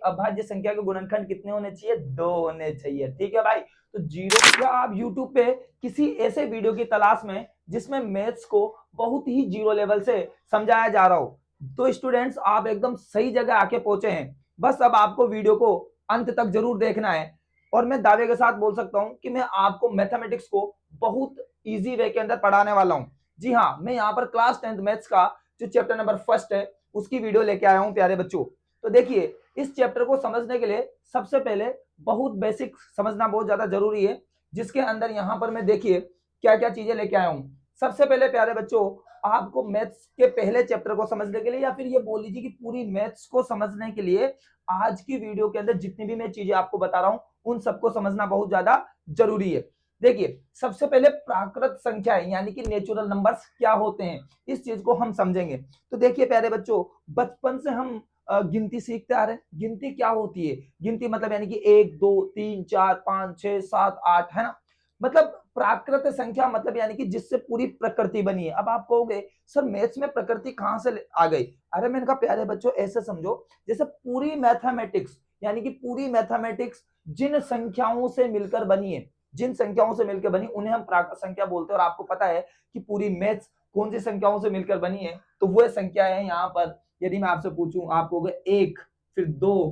अभाज्य संख्या के गुणनखंड कितने होने चाहिए? 2 होने चाहिए। ठीक है भाई, तो 0 या आप YouTube पे किसी ऐसे वीडियो की तलाश में जिसमें मैथ्स को बहुत ही जीरो लेवल से समझाया जा रहा हो, तो स्टूडेंट्स आप एकदम सही जगह आके पहुंचे हैं। बस अब आपको वीडियो को अंत तक जरूर देखना है, और मैं दावे के साथ बोल सकता हूं कि मैं आपको मैथमेटिक्स को बहुत इजी वे के अंदर पढ़ाने वाला हूं। जी हाँ, मैं यहाँ पर क्लास 10th मैथ्स का जो चैप्टर नंबर 1 है उसकी वीडियो लेके आया हूं प्यारे बच्चों। तो देखिए, इस चैप्टर को समझने के लिए सबसे पहले बहुत बेसिक समझना बहुत ज्यादा जरूरी है, जिसके अंदर यहाँ पर मैं देखिए क्या क्या चीजें लेके आया हूं। सबसे पहले प्यारे बच्चों, आपको मैथ्स के पहले चैप्टर को समझने के लिए, या फिर ये बोल लीजिए कि पूरी मैथ्स को समझने के लिए, आज की वीडियो के अंदर जितनी भी मैं चीजें आपको बता रहा हूं उन सबको समझना बहुत ज्यादा जरूरी है। देखिए, सबसे पहले प्राकृत संख्याएं यानी कि नेचुरल नंबर्स क्या होते हैं, इस चीज को हम समझेंगे। तो देखिए प्यारे बच्चों, बचपन से हम गिनती सीखते आ रहे हैं। गिनती क्या होती है? गिनती मतलब यानी कि 1 2 3 4 5 6 7 8, है ना। मतलब प्राकृत संख्या मतलब यानी कि जिससे पूरी प्रकृति बनी है। अब आप कहोगे सर मैथ्स में प्रकृति कहां से आ गई? अरे मैंने कहा प्यारे बच्चों ऐसे समझो, जैसे पूरी मैथमेटिक्स यानी कि पूरी मैथमेटिक्स जिन संख्याओं से मिलकर बनी है, जिन संख्याओं से मिलकर बनी उन्हें हम प्राकृत संख्या बोलते हैं। और आपको पता है कि पूरी मैथ्स कौन सी संख्याओं से मिलकर बनी है, तो वो संख्या है यहाँ पर। यदि मैं आपसे पूछूं, आप कहोगे 1, फिर 2,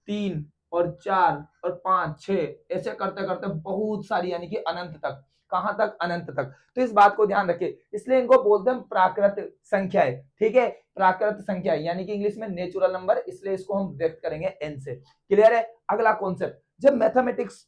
3 और 4 और 5 6, ऐसे करते करते बहुत सारी यानी कि अनंत तक। कहां तक? अनंत तक। तो इस बात को ध्यान रखिए, इसलिए इनको बोलते हैं प्राकृत संख्याएं। ठीक है, प्राकृत संख्याएं यानी कि इंग्लिश में नेचुरल नंबर, इसलिए इसको हम व्यक्त करेंगे एन से। क्लियर है? अगला कॉन्सेप्ट, जब मैथमेटिक्स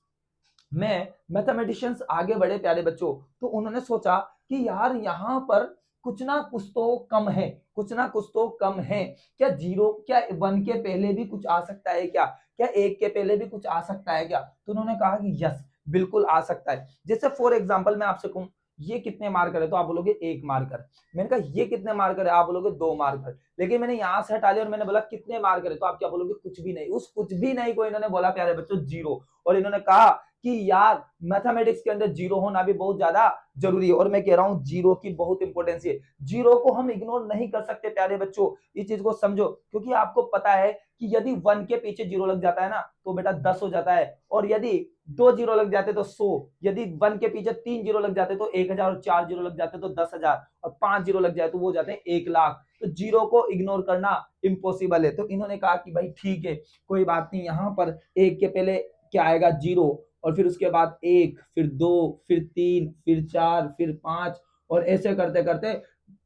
में मैथमेटिशियंस आगे बढ़े प्यारे बच्चों, तो उन्होंने सोचा कि यार यहाँ पर कुछ ना कुछ तो कम है, कुछ ना कुछ तो कम है। क्या जीरो, क्या 1 के पहले भी कुछ आ सकता है क्या? क्या 1 के पहले भी कुछ आ सकता है क्या? तो उन्होंने कहा कि यस, बिल्कुल आ सकता है। जैसे फॉर एग्जाम्पल मैं आपसे कहूं ये कितने मार्कर है, तो आप बोलोगे 1 मार्कर। मैंने कहा ये कितने मार्कर है, आप बोलोगे 2 मार्कर। लेकिन मैंने यहां से हटा लिया और मैंने बोला कितने मार्कर है, तो आप क्या बोलोगे? कुछ भी नहीं। उस कुछ भी नहीं को इन्होंने बोला प्यारे बच्चों 0। और इन्होंने कहा कि यार मैथमेटिक्स के अंदर जीरो होना भी बहुत ज्यादा जरूरी है। और मैं कह रहा हूं जीरो की बहुत इंपॉर्टेंस है, जीरो को हम इग्नोर नहीं कर सकते प्यारे बच्चों। इस चीज को समझो, क्योंकि आपको पता है कि यदि 1 के पीछे जीरो लग जाता है ना तो बेटा 10 हो जाता है, और यदि 2 जीरो लग जाते तो 100, यदि 1 के पीछे 3 जीरो लग जाते तो 1000, और 4 जीरो लग जाते तो 10,000, और 5 जीरो लग जाए तो वो हो जाते हैं 1,00,000। तो जीरो को इग्नोर करना इम्पॉसिबल है। तो इन्होंने कहा कि भाई ठीक है, कोई बात नहीं, यहां पर 1 के पहले क्या आएगा? 0, और फिर उसके बाद 1, फिर 2, फिर 3, फिर 4, फिर 5, और ऐसे करते करते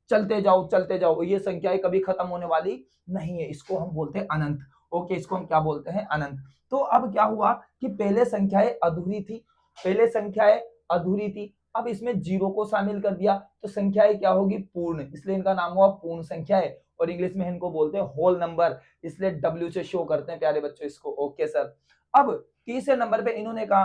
चलते जाओ चलते जाओ। ये संख्याएं कभी खत्म होने वाली नहीं है, इसको हम बोलते हैं अनंत। ओके, इसको हम क्या बोलते हैं? अनंत। तो अब क्या हुआ कि पहले संख्याएं अधूरी थी, पहले संख्याएं अधूरी थी, अब इसमें जीरो को शामिल कर दिया तो संख्याएं क्या होगी? पूर्ण, इसलिए इनका नाम हुआ पूर्ण संख्याएं। और इंग्लिश में इनको बोलते हैं होल नंबर, इसलिए डब्ल्यू से शो करते हैं प्यारे बच्चों इसको। Okay sir. अब तीसरे नंबर पे इन्होंने कहा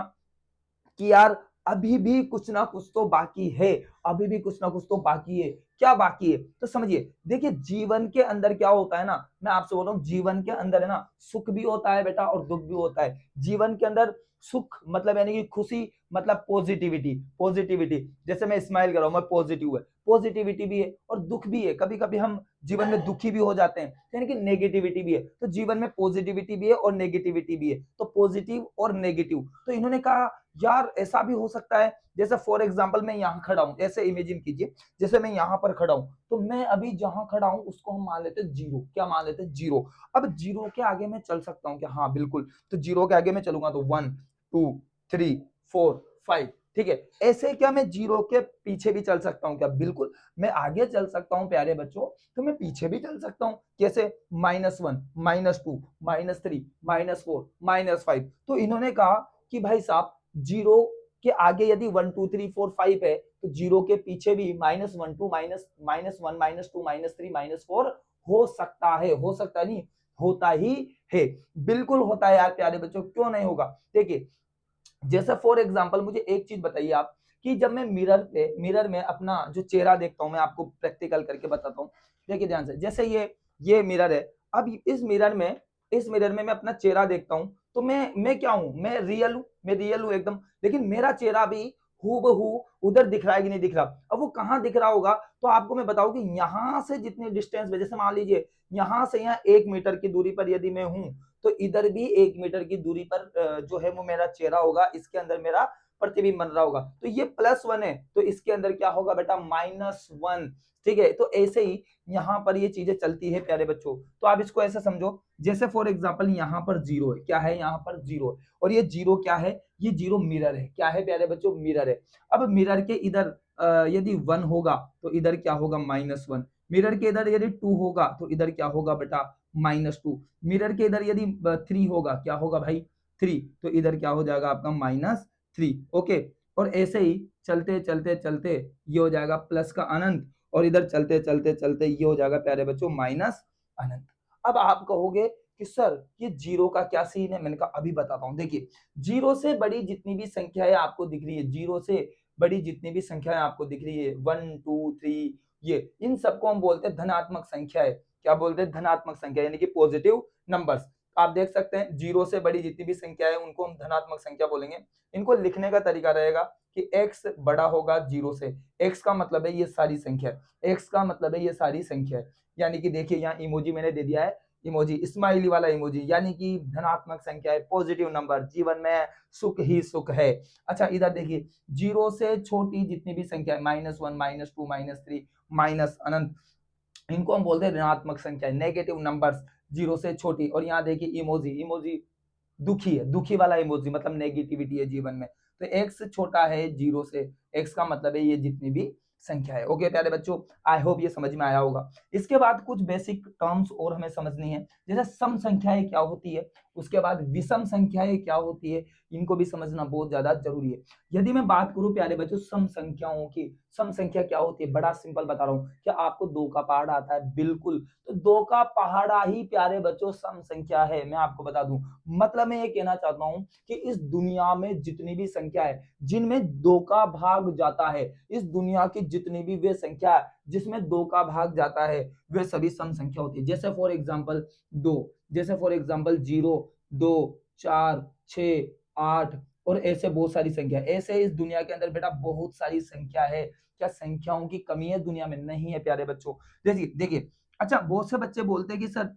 कि यार अभी भी कुछ ना कुछ तो बाकी है, अभी भी कुछ ना कुछ तो बाकी है। क्या बाकी है? तो समझिए, देखिए जीवन के अंदर क्या होता है ना, मैं आपसे बोल रहा हूं जीवन के अंदर है ना सुख भी होता है बेटा और दुख भी होता है। जीवन के अंदर सुख मतलब यानी कि खुशी, मतलब पॉजिटिविटी, पॉजिटिविटी, जैसे मैं स्माइल कर रहा हूं, मैं पॉजिटिव है, पॉजिटिविटी भी है, और दुख भी है। कभी कभी हम जीवन में दुखी भी हो जाते हैं, यानी कि नेगेटिविटी भी है। तो जीवन में पॉजिटिविटी भी है और नेगेटिविटी भी है, तो पॉजिटिव और नेगेटिव। तो इन्होंने कहा यार ऐसा भी हो सकता है, जैसे फॉर एग्जाम्पल मैं यहाँ खड़ा हूं, ऐसे इमेजिन कीजिए जैसे मैं यहाँ पर खड़ा हूं, तो मैं अभी जहां खड़ा हूं उसको हम मान लेते हैं 0। क्या मान लेते हैं? 0। अब 0 के आगे मैं चल सकता हूँ क्या? हाँ बिल्कुल। तो 0 के आगे मैं चलूंगा तो 1 2 3 4 5, ठीक है। ऐसे क्या मैं 0 के पीछे भी चल सकता हूँ क्या? बिल्कुल। मैं आगे चल सकता हूँ प्यारे बच्चों, तो मैं पीछे भी चल सकता हूँ। कैसे? -1 -2 -3 -4 -5। तो इन्होंने कहा कि भाई साहब 0 के आगे यदि 1 2 3 4 5 है, तो 0 के पीछे भी -1 2 -1 -2 -3 -4 हो सकता है। हो सकता नहीं, होता ही है। बिल्कुल होता है यार प्यारे बच्चों, क्यों नहीं होगा? देखिए जैसे फॉर एग्जांपल मुझे एक चीज बताइए आप, कि जब मैं मिरर में अपना जो चेहरा देखता हूं, मैं आपको प्रैक्टिकल करके बताता हूं। देखिए ध्यान से, जैसे ये मिरर है। अब इस मिरर में मैं अपना चेहरा देखता हूं, तो मैं क्या हूं? मैं रियल हूं एकदम। लेकिन मेरा चेहरा भी हूबहू उधर दिख रहा है कि नहीं दिख रहा? अब वो कहां दिख रहा होगा? तो आपको मैं बताऊं कि यहां से जितने डिस्टेंस में, जैसे मान लीजिए यहां से यहाँ 1 मीटर की दूरी पर यदि मैं हूं, तो इधर भी 1 मीटर की दूरी पर जो है वो मेरा चेहरा होगा, इसके अंदर मेरा प्रतिबिंब बन रहा होगा। तो ये +1 है, तो इसके अंदर क्या होगा बेटा -1। ठीक है, तो ऐसे ही यहाँ पर ये चीजें चलती है प्यारे बच्चों। तो आप इसको ऐसे समझो, जैसे फॉर एग्जाम्पल यहाँ पर 0 है, क्या है यहाँ पर 0 है, और ये 0 क्या है, ये 0 मिरर है। क्या है प्यारे बच्चों, मिरर है। अब मिरर के इधर यदि 1 होगा तो इधर क्या होगा -1। मिरर के इधर यदि 2 होगा तो इधर क्या होगा बेटा -2। मिरर के इधर यदि 3 होगा, क्या होगा भाई 3, तो इधर क्या हो जाएगा आपका -3। ओके, और ऐसे ही चलते चलते चलते ये हो जाएगा प्लस का अनंत, और इधर चलते चलते चलते ये हो जाएगा प्यारे बच्चों माइनस अनंत। अब आप कहोगे कि सर ये 0 का क्या सीन है, मैंने कहा अभी बताता हूं। देखिए 0 से बड़ी जितनी भी संख्याएं आपको दिख रही है, 0 से बड़ी जितनी भी संख्याएं आपको दिख रही है, 1 2 3, ये इन सबको हम बोलते हैं धनात्मक संख्याएं। क्या बोलते हैं, धनात्मक संख्या, यानी कि पॉजिटिव नंबर्स। आप देख सकते हैं 0 से बड़ी जितनी भी संख्या है उनको हम धनात्मक संख्या बोलेंगे। इनको लिखने का तरीका रहेगा कि x बड़ा होगा 0 से, x का मतलब है ये सारी संख्या, x का मतलब है ये सारी संख्या। यानी कि देखिए यहाँ इमोजी मैंने दे दिया है, इमोजी स्माइली वाला इमोजी, यानी कि धनात्मक संख्या है, पॉजिटिव नंबर, जीवन में सुख ही सुख है। अच्छा इधर देखिए 0 से छोटी जितनी भी संख्या है, -1 -2 -3 माइनस अनंत, इनको हम बोलते हैं ऋणात्मक संख्या, नेगेटिव नंबर्स, 0 से छोटी। और यहाँ देखिए इमोजी, इमोजी दुखी है, दुखी वाला इमोजी, मतलब नेगेटिविटी है जीवन में। तो एक्स छोटा है 0 से, एक्स का मतलब है ये जितनी भी संख्या है। ओके प्यारे बच्चों, आई होप ये समझ में आया होगा। इसके बाद कुछ बेसिक टर्म्स और हमें समझनी है, जैसे सम संख्याएं क्या होती है, उसके बाद विषम संख्याएं क्या होती है, इनको भी समझना बहुत ज्यादा जरूरी है। यदि मैं बात करूं प्यारे बच्चों सम संख्याओं की, सम संख्या क्या होती है, बड़ा सिंपल बता रहा हूं। क्या आपको 2 का पहाड़ आता है? बिल्कुल। तो 2 का पहाड़ा ही प्यारे बच्चों सम संख्या है। मैं आपको बता दूं, मतलब मैं ये कहना चाहता हूं कि इस दुनिया में जितनी भी संख्या है जिनमें 2 का भाग जाता है, इस दुनिया की जितनी भी वे संख्या जिसमें 2 का भाग जाता है, वे सभी सम संख्या होती है। जैसे फॉर एग्जांपल 2, जैसे फॉर एग्जांपल 0 2 4 6 8, और ऐसे बहुत सारी संख्या। ऐसे इस दुनिया के अंदर बेटा बहुत सारी संख्या है। क्या संख्याओं की कमी है दुनिया में? नहीं है प्यारे बच्चों। देखिए देखिए, अच्छा बहुत से बच्चे बोलते हैं कि सर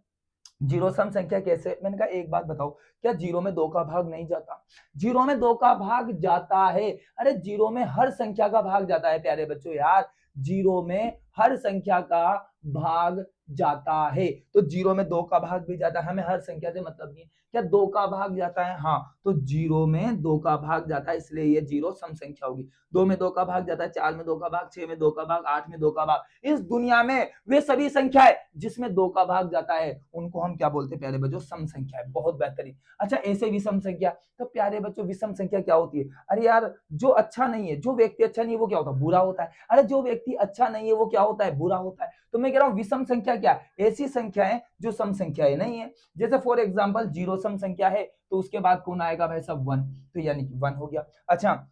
जीरो सम संख्या कैसे? मैंने कहा एक बात बताओ, क्या जीरो में 2 का भाग नहीं जाता? जीरो में 2 का भाग जाता है। अरे जीरो में हर संख्या का भाग जाता है प्यारे बच्चों, यार जीरो में हर संख्या का भाग जाता है। तो जीरो में 2 का भाग भी जाता है, हमें हर संख्या से मतलब नहीं है। क्या 2 का भाग जाता है? हाँ, तो जीरो में 2 का भाग जाता है, इसलिए ये जीरो सम संख्या होगी। 2 में 2 का भाग जाता है, 4 में 2 का भाग, 6 में 2 का भाग, 8 में 2 का भाग। इस दुनिया में वे सभी संख्याएं जिसमें 2 का भाग जाता है उनको हम क्या बोलते हैं प्यारे बच्चों? सम संख्या है। बहुत बेहतरीन। अच्छा ऐसे विषम संख्या, तो प्यारे बच्चों विषम संख्या क्या होती है? अरे यार जो अच्छा नहीं है, जो व्यक्ति अच्छा नहीं है वो क्या होता है? बुरा होता है। अरे जो व्यक्ति अच्छा नहीं है वो क्या होता है? बुरा होता है। तो मैं कह रहा हूं विषम संख्या क्या है? ऐसी संख्याएं जो सम संख्याएं नहीं है। जैसे फॉर एग्जांपल 0 सम संख्या है, तो उसके बाद कौन आएगा भाई साहब? 1, तो यानी कि 1 हो गया। अच्छा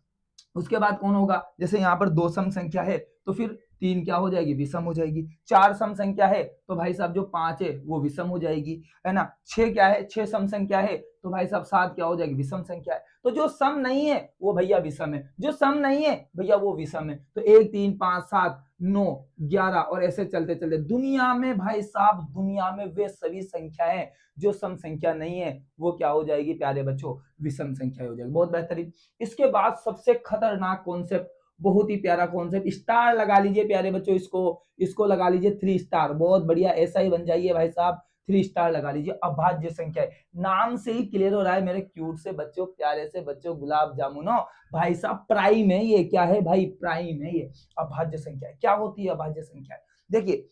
उसके बाद कौन होगा? जैसे यहाँ पर 2 सम संख्या है तो फिर 3 क्या हो जाएगी? विषम हो जाएगी। 4 सम संख्या है तो भाई साहब जो 5 है वो विषम हो जाएगी, है ना। 6 क्या है? 6 सम संख्या है तो भाई साहब 7 क्या हो जाएगी? विषम संख्या है। तो जो सम नहीं है वो भैया विषम है, जो सम नहीं है भैया वो विषम है। तो 1 3 5 7 9 11 और ऐसे चलते चलते दुनिया में भाई साहब, दुनिया में वे सभी संख्याएं जो सम संख्या नहीं है वो क्या हो जाएगी प्यारे बच्चों? विषम संख्या हो जाएगी। बहुत बेहतरीन। इसके बाद सबसे खतरनाक कॉन्सेप्ट, बहुत ही प्यारा कॉन्सेप्ट, स्टार लगा लीजिए प्यारे बच्चों, इसको लगा लीजिए 3 स्टार। बहुत बढ़िया, ऐसा ही बन जाइए भाई साहब, 3 स्टार लगा लीजिए। अभाज्य संख्या है, नाम से ही क्लियर हो रहा है मेरे क्यूट से बच्चों, प्यारे से बच्चों, गुलाब जामुनो भाई साहब, प्राइम है ये। क्या है भाई? प्राइम है ये। अभाज्य संख्या क्या होती है? अभाज्य संख्या देखिए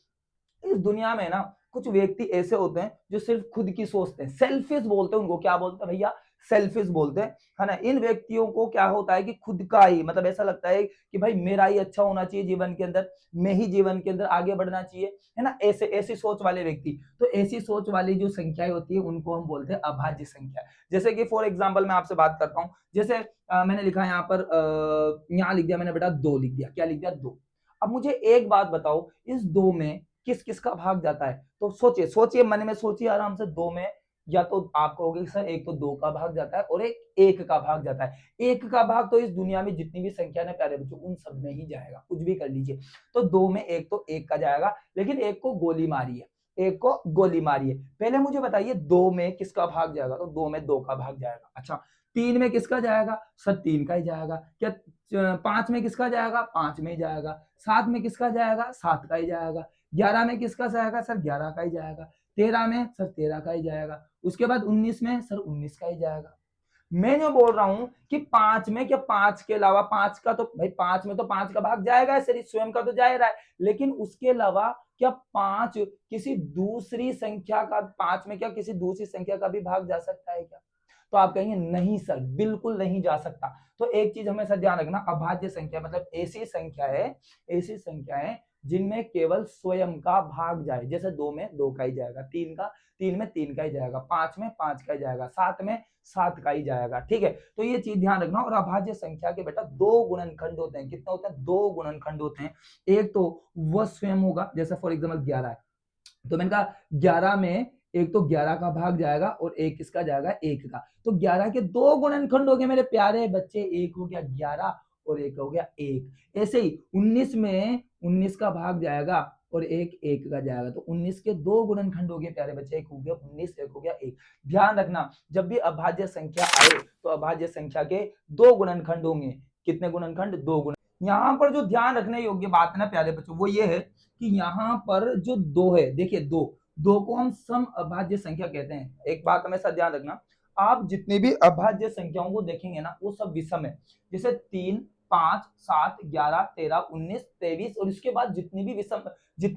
इस दुनिया में ना कुछ व्यक्ति ऐसे होते हैं जो सिर्फ खुद की सोचते हैं, सेल्फिश बोलते हैं उनको। क्या बोलते हैं भैया? सेल्फिश बोलते हैं, है ना। इन व्यक्तियों को क्या होता है कि खुद का ही मतलब ऐसा लगता है कि भाई मेरा ही अच्छा होना चाहिए जीवन के अंदर, मैं ही जीवन के अंदर आगे बढ़ना चाहिए, है ना। ऐसे ऐसी सोच वाले व्यक्ति, तो ऐसी सोच वाली जो संख्याएं होती है उनको हम बोलते हैं अभाज्य संख्या। जैसे कि फॉर एग्जाम्पल मैं आपसे बात करता हूँ, जैसे मैंने लिखा यहाँ पर, यहाँ लिख दिया मैंने बेटा 2 लिख दिया। क्या लिख दिया? 2। अब मुझे एक बात बताओ, इस 2 में किस किस का भाग जाता है? तो सोचिए सोचिए, मन में सोचिए आराम से। 2 में या तो आप कहोगे सर एक तो 2 का भाग जाता है और एक 1 का भाग जाता है। 1 का भाग तो इस दुनिया में जितनी भी संख्या है प्यारे बच्चों उन सब में ही जाएगा, कुछ भी कर लीजिए। तो 2 में 1 तो 1 का जाएगा, लेकिन 1 को गोली मारी है, एक को गोली मारिए। पहले मुझे बताइए 2 में किसका भाग जाएगा, तो 2 में 2 का भाग जाएगा। अच्छा 3 में किसका जाएगा, सर 3 का ही जाएगा। क्या 5 में किसका जाएगा, 5 में ही जाएगा। 7 में किसका जाएगा, 7 का ही जाएगा। 11 में किसका जाएगा, सर 11 का ही जाएगा। 13 में सर 13 का ही जाएगा। उसके बाद 19 में सर 19 का ही जाएगा। मैं जो बोल रहा हूं कि 5 में, क्या 5 के अलावा 5 का तो भाई 5 में तो 5 का भाग जाएगा, सर स्वयं का तो जा रहा है, लेकिन उसके अलावा क्या 5 किसी दूसरी संख्या का, 5 में क्या किसी दूसरी संख्या का भी भाग जा सकता है क्या? तो आप कहेंगे नहीं सर, बिल्कुल नहीं जा सकता। तो एक चीज हमेशा ध्यान रखना, अभाज्य संख्या मतलब ऐसी संख्या है जिनमें केवल स्वयं का भाग जाए। जैसे 2 में 2 का ही जाएगा, 3 में 3 का ही जाएगा, 5 में 5 का ही जाएगा, 7 में 7 का ही जाएगा। ठीक है, तो ये चीज ध्यान रखना। और अभाज्य संख्या के बेटा 2 गुणनखंड होते हैं। कितने होते हैं, 2 गुणनखंड होते हैं। एक तो वह स्वयं होगा, जैसे फॉर एग्जाम्पल 11 है, तो मैंने कहा 11 में एक तो 11 का भाग जाएगा और एक किसका जाएगा, 1 का। तो 11 के 2 गुणनखंड हो गए मेरे प्यारे बच्चे, एक हो गया 11 और एक हो गया 1। ऐसे ही 19 में 19 का भाग जाएगा और एक 1 का जाएगा। तो 19 के 2 गुणनखंड हो गए प्यारे बच्चे, एक हो गया 19, एक हो गया 1। ध्यान रखना, जब भी अभाज्य संख्या आए तो अभाज्य संख्या के 2 गुणनखंड होंगे। कितने गुणनखंड, 2 गुण। यहाँ पर जो ध्यान रखने योग्य बात है ना प्यारे बच्चों, वो ये है कि यहाँ पर जो 2 है, देखिए 2 को हम सम अभाज्य संख्या कहते हैं। एक बात हमेशा ध्यान रखना, आप जितनी भी अभाज्य संख्याओं को देखेंगे ना, वो सब विषम है। जैसे 3, 5, 7, 11, 13, 19, 23 और इसके बाद जितनी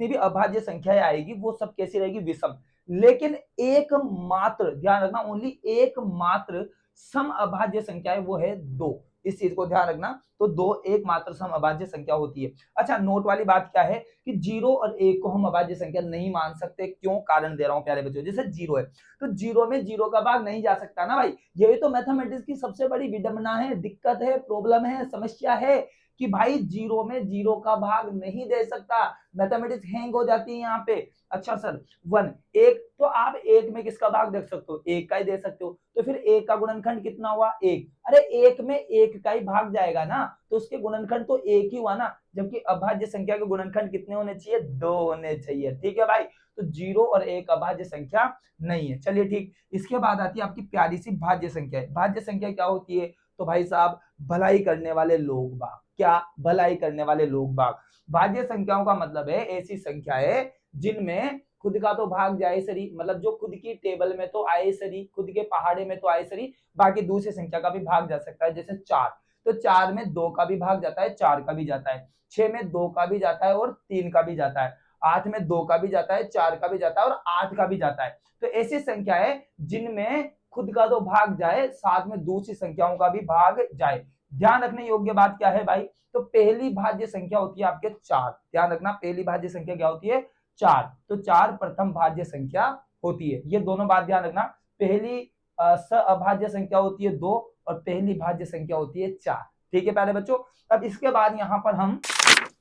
भी अभाज्य संख्याएं आएगी वो सब कैसी रहेगी, विषम। लेकिन एकमात्र ध्यान रखना, ओनली एकमात्र सम अभाज्य संख्या है, वो है 2। इस चीज को ध्यान रखना। तो 2 एकमात्र सम अभाज्य संख्या होती है। अच्छा नोट वाली बात क्या है कि 0 और 1 को हम अभाज्य संख्या नहीं मान सकते। क्यों, कारण दे रहा हूं प्यारे बच्चों। जैसे 0 है तो 0 में 0 का भाग नहीं जा सकता ना भाई। यही तो मैथमेटिक्स की सबसे बड़ी विडंबना है, दिक्कत है, प्रॉब्लम है, समस्या है कि भाई 0 में 0 का भाग नहीं दे सकता। मैथमेटिक्स हैंग हो जाती है यहाँ पे। अच्छा सर 1, 1 तो आप 1 में किसका भाग देख सकते हो, 1 का ही दे सकते हो। तो फिर 1 का गुणनखंड कितना हुआ, 1। अरे 1 में 1 का ही भाग जाएगा ना, तो उसके गुणनखंड तो 1 ही हुआ ना। जबकि अभाज्य संख्या के गुणनखंड कितने होने चाहिए, 2 होने चाहिए। ठीक है भाई, तो 0 और 1 अभाज्य संख्या नहीं है। चलिए ठीक, इसके बाद आती है आपकी प्यारी सी भाज्य संख्या। भाज्य संख्या क्या होती है, तो भाई साहब भलाई करने वाले लोग बाग। क्या, भलाई करने वाले लोग बाग। भाज्य संख्याओं का मतलब है ऐसी संख्या है जिनमें खुद का तो भाग जाए सरी, मतलब जो खुद की टेबल में तो आए सरी, खुद के पहाड़े में तो आए सरी, बाकी दूसरी संख्या का भी भाग जा सकता है। जैसे 4, तो 4 में 2 का भी भाग जाता है, 4 का भी जाता है। 6 में 2 का भी जाता है और 3 का भी जाता है। 8 में 2 का भी जाता है, 4 का भी जाता है और 8 का भी जाता है। तो ऐसी संख्या है जिनमें खुद का तो भाग जाए, साथ में दूसरी संख्याओं का भी भाग जाए। ध्यान रखने योग्य बात क्या है भाई, तो पहली भाज्य संख्या होती है आपके 4। ध्यान रखना, पहली भाज्य संख्या क्या होती है, 4। तो 4 प्रथम भाज्य संख्या होती है। ये दोनों बात ध्यान रखना, पहली अभाज्य संख्या होती है 2 और पहली भाज्य संख्या होती है 4। ठीक है प्यारे बच्चों, अब इसके बाद यहाँ पर हम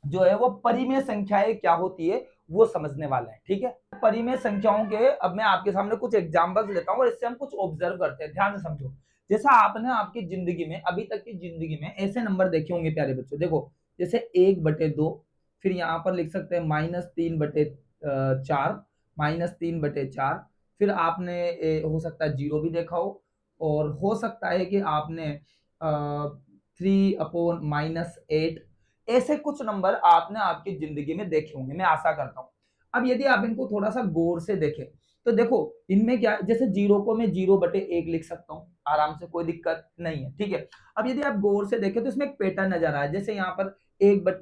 जो है वो परिमेय संख्याएं क्या होती है वो समझने वाले हैं। ठीक है, परिमेय संख्याओं के अब मैं आपके सामने कुछ एग्जांपल्स लेता हूं और इससे हम कुछ ऑब्जर्व करते हैं। ध्यान से समझो। जैसा आपने आपकी जिंदगी में, अभी तक की जिंदगी में ऐसे नंबर देखे होंगे प्यारे बच्चों। देखो जैसे 1/2, फिर यहाँ पर लिख सकते हैं -3/4, -3/4। फिर आपने हो सकता है 0 भी देखा हो, और हो सकता है कि आपने 3/-8, ऐसे कुछ नंबर आपने आपकी जिंदगी में देखे होंगे, मैं आशा करता हूं। अब यदि आप इनको थोड़ा सा गौर से देखें तो देखो इनमें क्या, जैसे 0 को मैं 0/1 लिख सकता हूं आराम से, कोई दिक्कत नहीं है। ठीक है, अब यदि आप गौर से देखें तो इसमें एक पैटर्न नजर आया। जैसे यहाँ पर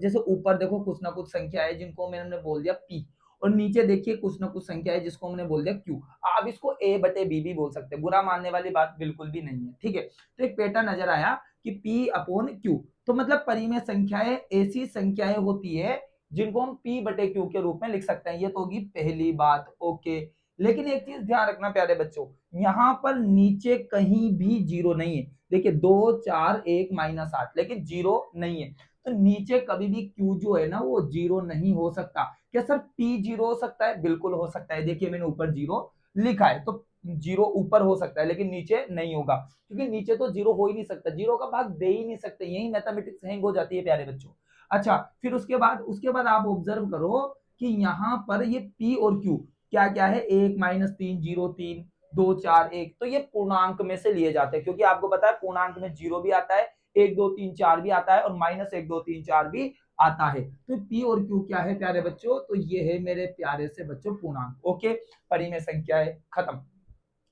जैसे ऊपर देखो कुछ ना कुछ संख्या है जिनको मैंने बोल दिया p, और नीचे देखिए कुछ ना कुछ संख्या है जिसको मैंने बोल दिया q। आप इसको a/b भी बोल सकते हैं, बुरा मानने वाली बात बिल्कुल भी नहीं है। ठीक है, तो एक पैटर्न नजर आया कि p/q। तो मतलब परिमेय संख्याएं ऐसी संख्याएं होती है जिनको हम p/q के रूप में लिख सकते हैं। ये तो होगी पहली बात। ओके, लेकिन एक चीज ध्यान रखना प्यारे बच्चों, यहाँ पर नीचे कहीं भी 0 नहीं है। देखिए 2, 4, 1, -8, लेकिन 0 नहीं है। तो नीचे कभी भी q जो है ना वो 0 नहीं हो सकता। क्या सर p 0 हो सकता है, बिल्कुल हो सकता है। देखिए मैंने ऊपर 0 लिखा है, तो 0 ऊपर हो सकता है लेकिन नीचे नहीं होगा, क्योंकि नीचे तो 0 हो ही नहीं सकता, 0 का भाग दे ही नहीं सकते। यही मैथमेटिक्स हैंग हो जाती है प्यारे बच्चों। अच्छा फिर उसके बाद आप ऑब्जर्व करो कि यहाँ पर ये p और q, क्या क्या है 1 -3 0 3 2 4 1, तो ये पूर्णांक में से लिए जाते हैं, क्योंकि आपको पता है पूर्णांक में 0 भी आता है, 1 2 3 4 भी आता है और -1 2 3 4 भी आता है। तो पी और क्यू क्या है प्यारे बच्चों, तो ये है मेरे प्यारे से बच्चों पूर्णांक। ओके, परिमेय संख्या है, खत्म।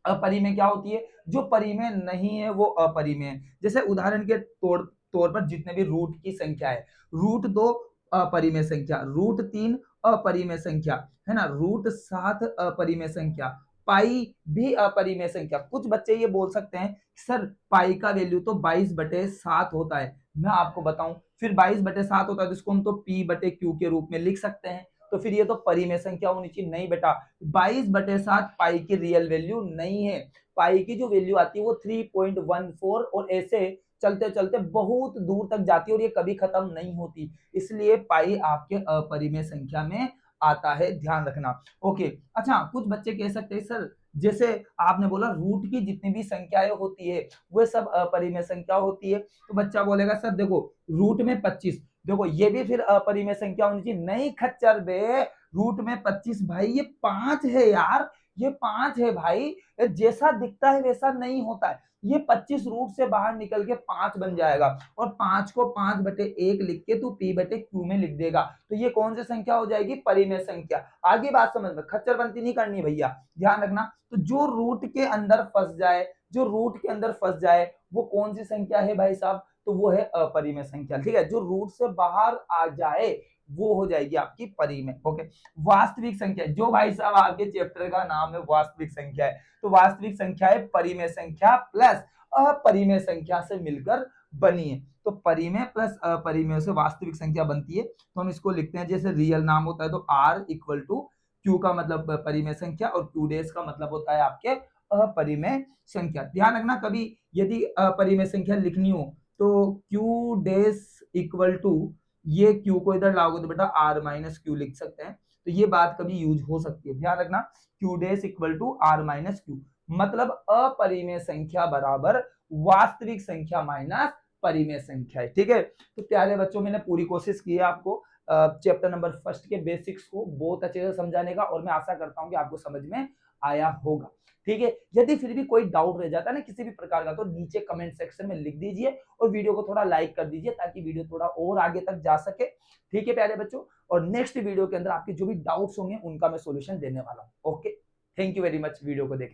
अपरिमेय क्या होती है, जो परिमेय नहीं है वो अपरिमेय है। जैसे उदाहरण के तौर पर जितने भी रूट की संख्या है, √2 अपरिमेय संख्या, √3 अपरिमेय संख्या, है ना, √7 अपरिमेय संख्या, पाई भी अपरिमेय संख्या। कुछ बच्चे ये बोल सकते हैं सर पाई का वैल्यू तो 22/7 होता है। मैं आपको बताऊं, फिर 22/7 होता है तो इसको हम तो पी बटे क्यू के रूप में लिख सकते हैं, तो फिर ये तो परिमेय संख्या होनी चाहिए। नहीं बेटा, 22/7 पाई की रियल वैल्यू नहीं है। पाई की जो वैल्यू आती है वो 3.14 और ऐसे चलते चलते बहुत दूर तक जाती है और ये कभी खत्म नहीं होती, इसलिए पाई आपके अपरिमेय संख्या में आता है, ध्यान रखना। ओके, अच्छा कुछ बच्चे कह सकते हैं सर जैसे आपने बोला रूट की जितनी भी संख्याएं होती है वो सब अपरिमेय संख्या होती है, तो बच्चा बोलेगा सर देखो रूट में 25, देखो ये भी फिर अपरिमेय संख्या होनी चाहिए। नहीं खच्चर बे, रूट में 25 भाई ये 5 है यार, ये 5 है भाई, जैसा दिखता है वैसा नहीं होता है। ये 25 रूट से बाहर निकल के 5 बन जाएगा और 5 को 5/1 लिख के तू पी बटे क्यू में लिख देगा, तो ये कौन सी संख्या हो जाएगी, परिमेय संख्या। आगे बात समझ में, खच्चरबंती नहीं करनी भैया, ध्यान रखना। तो जो रूट के अंदर फंस जाए, जो रूट के अंदर फंस जाए वो कौन सी संख्या है भाई साहब, तो वो है अपरिमेय संख्या। ठीक है, जो रूट से बाहर आ जाए वो हो जाएगी आपकी परिमेय। ओके, वास्तविक संख्या, जो भाई साहब आपके चैप्टर का नाम है वास्तविक संख्या है, तो वास्तविक संख्या है परिमेय संख्या प्लस अपरिमेय संख्या से मिलकर बनी है। तो परिमेय प्लस अपरिमेय से वास्तविक संख्या बनती है, तो हम इसको लिखते हैं जैसे रियल नाम होता है तो R इक्वल टू क्यू का मतलब परिमेय संख्या और क्यू डेज का मतलब होता है आपके अपरिमेय संख्या। ध्यान रखना कभी यदि अपरिमेय संख्या लिखनी हो तो क्यू डेज इक्वल टू, ये क्यू को इधर लाओगे तो बेटा आर माइनस क्यू लिख सकते हैं, तो ये बात कभी यूज हो सकती है, ध्यान रखना। Q days equal to R minus Q, मतलब अपरिमेय संख्या बराबर वास्तविक संख्या माइनस परिमेय संख्या है। ठीक है, तो प्यारे बच्चों मैंने पूरी कोशिश की है आपको चैप्टर नंबर 1 के बेसिक्स को बहुत अच्छे से समझाने का, और मैं आशा करता हूं कि आपको समझ में आया होगा। ठीक है, यदि फिर भी कोई डाउट रह जाता है ना किसी भी प्रकार का, तो नीचे कमेंट सेक्शन में लिख दीजिए और वीडियो को थोड़ा लाइक कर दीजिए ताकि वीडियो थोड़ा और आगे तक जा सके। ठीक है प्यारे बच्चों, और नेक्स्ट वीडियो के अंदर आपके जो भी डाउट्स होंगे उनका मैं सॉल्यूशन देने वाला हूं। Okay, thank you very much video को देखने।